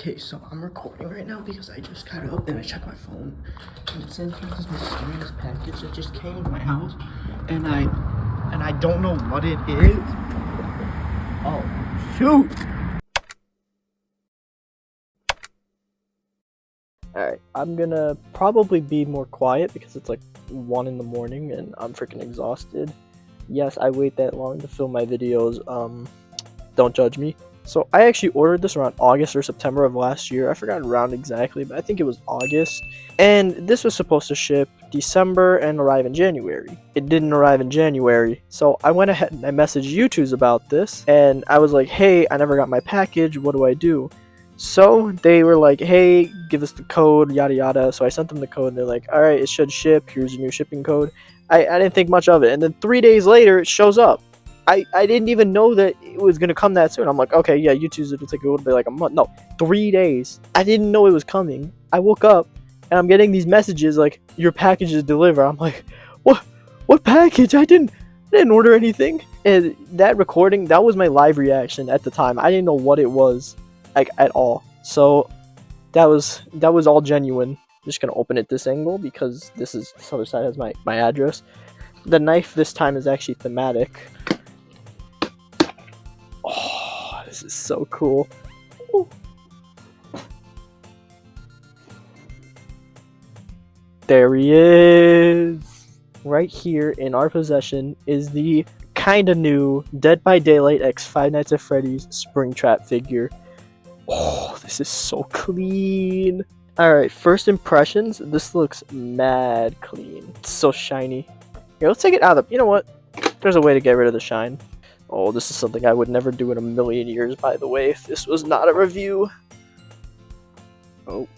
Okay, so I'm recording right now because I just got up and I checked my phone and it says there's this mysterious package that just came to my house and I don't know what it is. Oh, shoot! Alright, I'm gonna probably be more quiet because it's like 1 in the morning and I'm freaking exhausted. Yes, I wait that long to film my videos, don't judge me. So I actually ordered this around August or September of last year. I forgot around exactly, but I think it was August. And this was supposed to ship December and arrive in January. It didn't arrive in January. So I went ahead and I messaged Youtooz about this. And I was like, hey, I never got my package. What do I do? So they were like, hey, give us the code, yada yada. So I sent them the code and they're like, alright, it should ship. Here's your new shipping code. I didn't think much of it. And then 3 days later, it shows up. I didn't even know that it was going to come that soon. I'm like, okay, yeah, Youtooz, it'll take a little bit, like a month. No, 3 days. I didn't know it was coming. I woke up, and I'm getting these messages like, your package is delivered. I'm like, what package? I didn't order anything. And that recording, that was my live reaction at the time. I didn't know what it was, like, at all. So, that was all genuine. I'm just going to open it this angle, because this other side has my address. The knife this time is actually thematic. Oh, this is so cool. Ooh. There he is! Right here in our possession is the kinda new Dead by Daylight x Five Nights at Freddy's Springtrap figure. Oh, this is so clean! Alright, first impressions, this looks mad clean. It's so shiny. Here, let's take it out of the... You know what? There's a way to get rid of the shine. Oh, this is something I would never do in a million years, by the way, if this was not a review. Oh.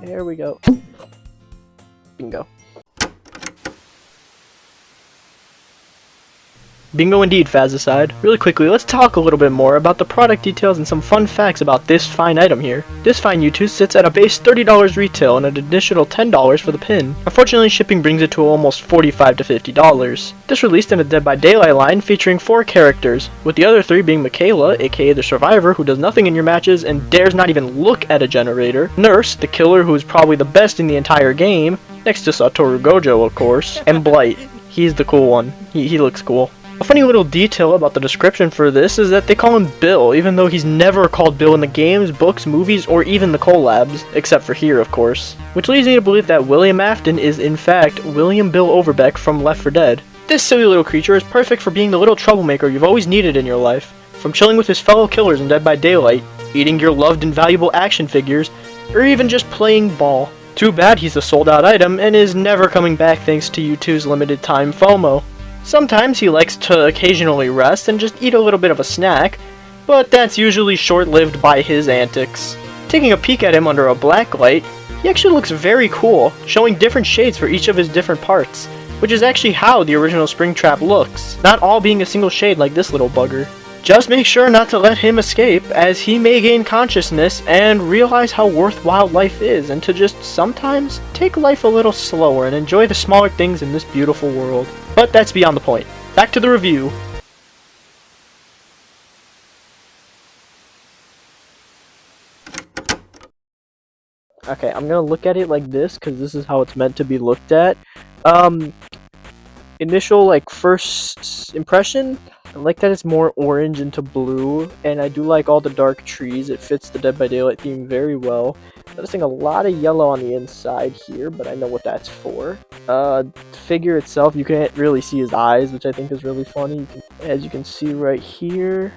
There we go. Bingo. Bingo indeed, Faz aside. Really quickly, let's talk a little bit more about the product details and some fun facts about this fine item here. This fine Youtooz sits at a base $30 retail and an additional $10 for the pin. Unfortunately, shipping brings it to almost $45 to $50. This released in a Dead by Daylight line featuring 4 characters, with the other 3 being Michaela, aka the survivor who does nothing in your matches and dares not even look at a generator, Nurse, the killer who is probably the best in the entire game, next to Satoru Gojo of course, and Blight. He's the cool one. He looks cool. A funny little detail about the description for this is that they call him Bill, even though he's never called Bill in the games, books, movies, or even the collabs, except for here, of course. Which leads me to believe that William Afton is, in fact, William Bill Overbeck from Left 4 Dead. This silly little creature is perfect for being the little troublemaker you've always needed in your life. From chilling with his fellow killers in Dead by Daylight, eating your loved and valuable action figures, or even just playing ball. Too bad he's a sold out item and is never coming back thanks to Youtooz limited time FOMO. Sometimes he likes to occasionally rest and just eat a little bit of a snack, but that's usually short-lived by his antics. Taking a peek at him under a black light, he actually looks very cool, showing different shades for each of his different parts, which is actually how the original Springtrap looks, not all being a single shade like this little bugger. Just make sure not to let him escape, as he may gain consciousness and realize how worthwhile life is, and to just sometimes take life a little slower and enjoy the smaller things in this beautiful world. But that's beyond the point. Back to the review. Okay, I'm gonna look at it like this, because this is how it's meant to be looked at. Initial, like, first impression, I like that it's more orange into blue, and I do like all the dark trees. It fits the Dead by Daylight theme very well. Noticing a lot of yellow on the inside here, but I know what that's for. The figure itself, you can't really see his eyes, which I think is really funny. As you can see right here,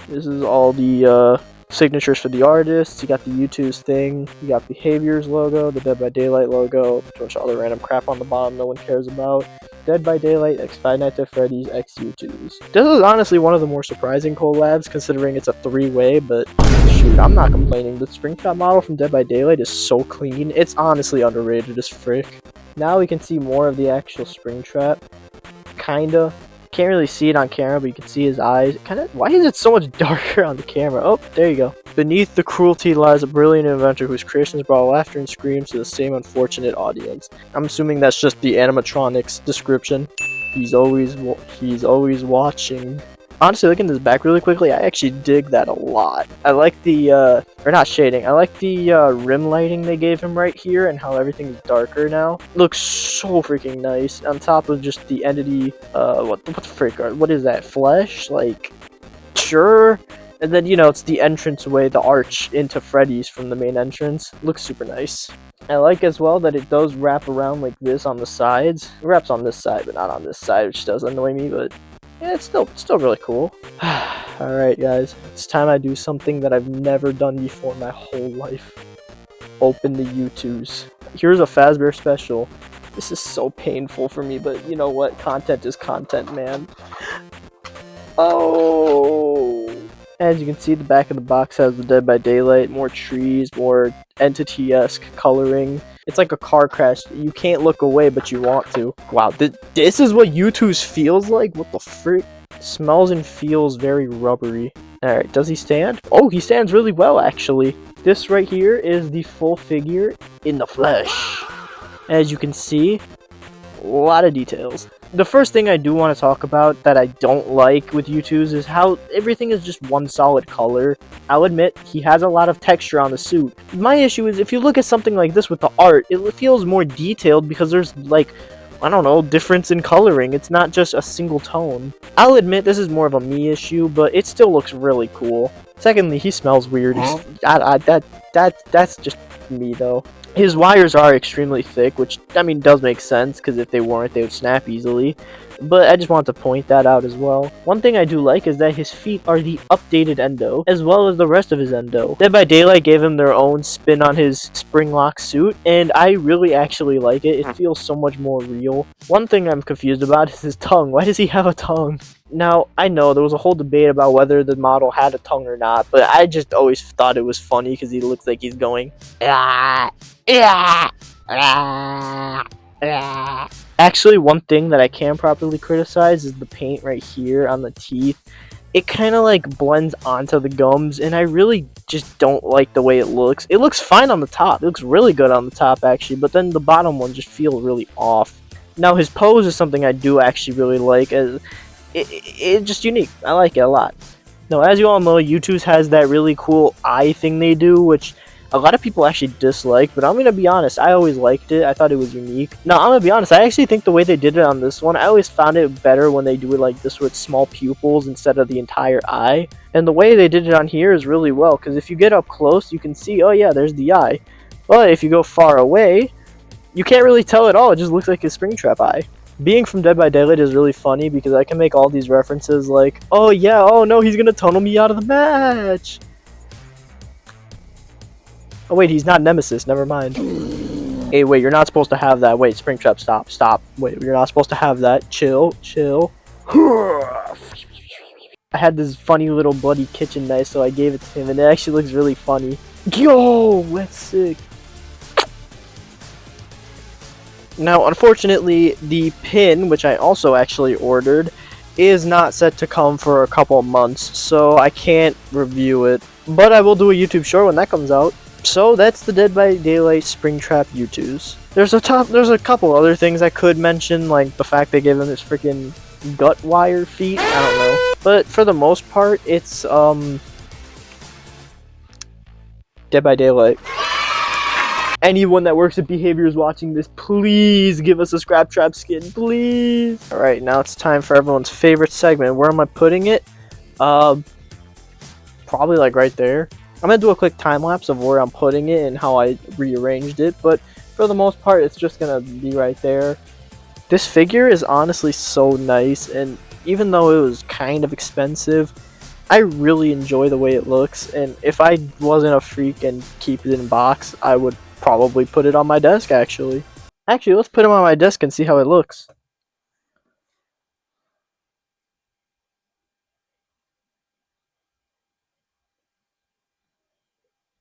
this is all the signatures for the artists. You got the Youtooz thing, you got Behaviors logo, the Dead by Daylight logo, a bunch of other random crap on the bottom no one cares about. Dead by Daylight x Five Nights at Freddy's x Youtooz. This is honestly one of the more surprising collabs, considering it's a 3-way, but shoot, I'm not complaining. The Springtrap model from Dead by Daylight is so clean, it's honestly underrated as frick. Now we can see more of the actual Springtrap. Kinda. Can't really see it on camera, but you can see his eyes. Why is it so much darker on the camera? Oh, there you go. Beneath the cruelty lies a brilliant inventor whose creations brought laughter and screams to the same unfortunate audience. I'm assuming that's just the animatronics description. He's always watching. Honestly, looking at this back really quickly, I actually dig that a lot. I like the, or not shading, I like the rim lighting they gave him right here and how everything's darker now. Looks so freaking nice. On top of just the entity, what the frick, what is that, flesh? Like, sure. And then, you know, it's the entranceway, the arch into Freddy's from the main entrance. Looks super nice. I like as well that it does wrap around like this on the sides. It wraps on this side, but not on this side, which does annoy me, but yeah, it's still really cool. Alright guys, it's time I do something that I've never done before in my whole life. Open the Youtooz. Here's a Fazbear special. This is so painful for me, but you know what? Content is content, man. Oh! As you can see, the back of the box has the Dead by Daylight, more trees, more entity-esque coloring. It's like a car crash. You can't look away, but you want to. Wow, this is what Youtooz feels like? What the frick? Smells and feels very rubbery. Alright, does he stand? Oh, he stands really well, actually. This right here is the full figure in the flesh. As you can see, a lot of details. The first thing I do want to talk about that I don't like with Youtooz is how everything is just one solid color. I'll admit, he has a lot of texture on the suit. My issue is if you look at something like this with the art, it feels more detailed because there's like, I don't know, difference in coloring. It's not just a single tone. I'll admit this is more of a me issue, but it still looks really cool. Secondly, he smells weird. That's just me though. His wires are extremely thick, which, I mean, does make sense, because if they weren't, they would snap easily. But I just wanted to point that out as well. One thing I do like is that his feet are the updated endo, as well as the rest of his endo. Dead by Daylight gave him their own spin on his spring lock suit, and I really actually like it. It feels so much more real. One thing I'm confused about is his tongue. Why does he have a tongue? Now, I know there was a whole debate about whether the model had a tongue or not, but I just always thought it was funny because he looks like he's going, ah, ah, ah, ah. Actually, one thing that I can properly criticize is the paint right here on the teeth. It kind of like blends onto the gums, and I really just don't like the way it looks. It looks fine on the top. It looks really good on the top, actually, but then the bottom one just feels really off. Now, his pose is something I do actually really like. It's just unique. I like it a lot. Now, as you all know, Youtooz has that really cool eye thing they do, which a lot of people actually dislike, but I'm going to be honest, I always liked it. I thought it was unique. Now, I'm going to be honest, I actually think the way they did it on this one, I always found it better when they do it like this with small pupils instead of the entire eye. And the way they did it on here is really well, because if you get up close, you can see, oh yeah, there's the eye. But if you go far away, you can't really tell at all. It just looks like a Springtrap eye. Being from Dead by Daylight is really funny because I can make all these references like, oh yeah, oh no, he's gonna tunnel me out of the match. Oh wait, he's not Nemesis, never mind. Hey, wait, you're not supposed to have that. Wait, Springtrap, stop. Wait, you're not supposed to have that. Chill. I had this funny little bloody kitchen knife, so I gave it to him, and it actually looks really funny. Yo, that's sick. Now, unfortunately, the pin, which I also actually ordered, is not set to come for a couple of months, so I can't review it. But I will do a YouTube short when that comes out. So that's the Dead by Daylight Springtrap Youtooz. There's a couple other things I could mention, like the fact they gave him his freaking gut wire feet. I don't know. But for the most part, it's Dead by Daylight. Anyone that works at Behavior is watching this, please give us a Scraptrap skin, please. Alright, now it's time for everyone's favorite segment. Where am I putting it? Probably like right there. I'm gonna do a quick time lapse of where I'm putting it and how I rearranged it, but for the most part, it's just gonna be right there. This figure is honestly so nice, and even though it was kind of expensive, I really enjoy the way it looks, and if I wasn't a freak and keep it in a box, I would probably put it on my desk, actually. Actually, let's put him on my desk and see how it looks.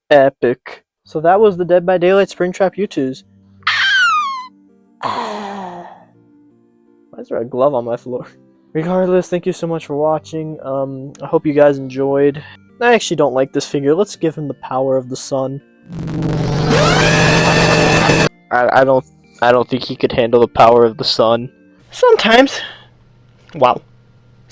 Epic. So that was the Dead by Daylight Springtrap Youtooz. Why is there a glove on my floor? Regardless, thank you so much for watching. I hope you guys enjoyed. I actually don't like this figure. Let's give him the power of the sun. I don't think he could handle the power of the sun. Sometimes. Wow.